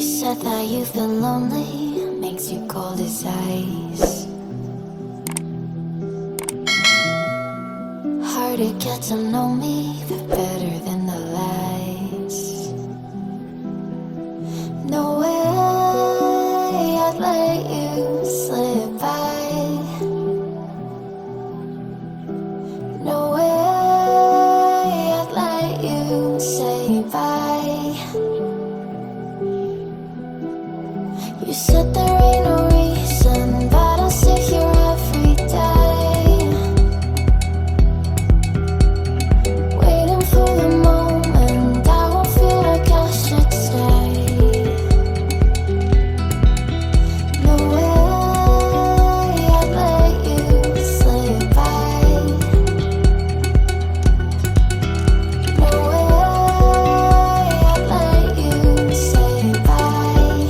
said that you've been lonely, makes you cold as ice. Hard to get to know me, but better than the lies. No way I'd let you slip by. No way I'd let you say bye. You said there ain't no reason, but I'll sit here every day, waiting for the moment I won't feel like I should stay. No way I'd let you slip by. No way I'd let you say bye.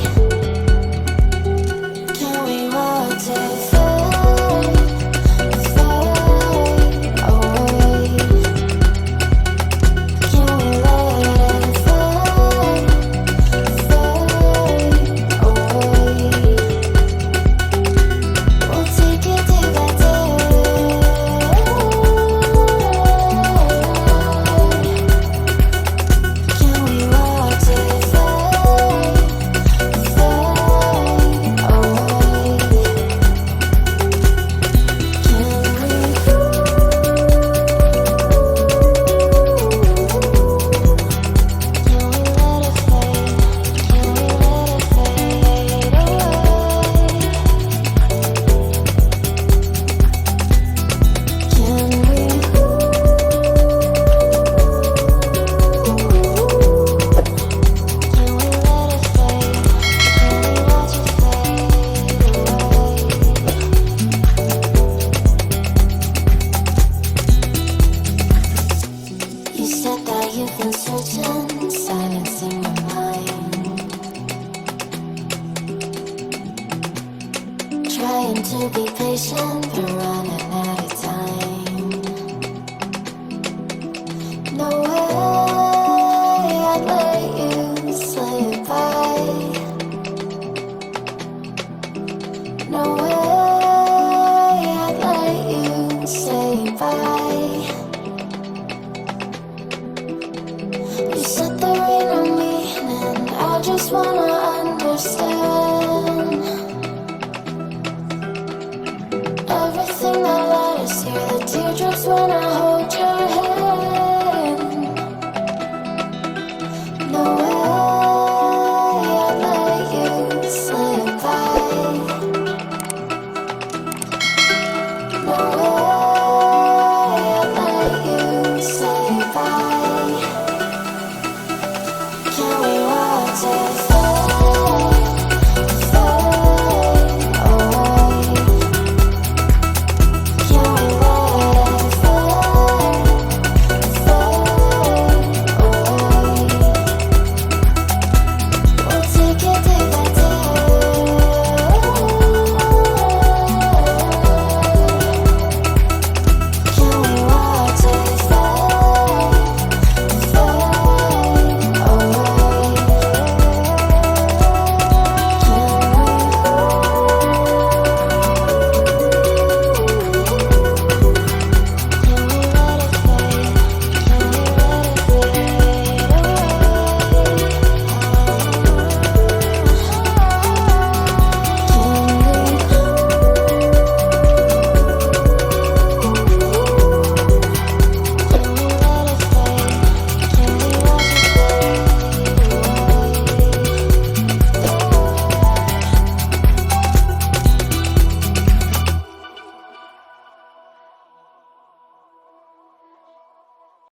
Can we watch it fade, fade away? Can we let it fade, fade away? We'll take it day by day. Can we watch it fade, fade away? You said that you've been searching, silencing your mind, trying to be patient, but running out of time. No way I'd let you slip by. No way I'd let you say bye.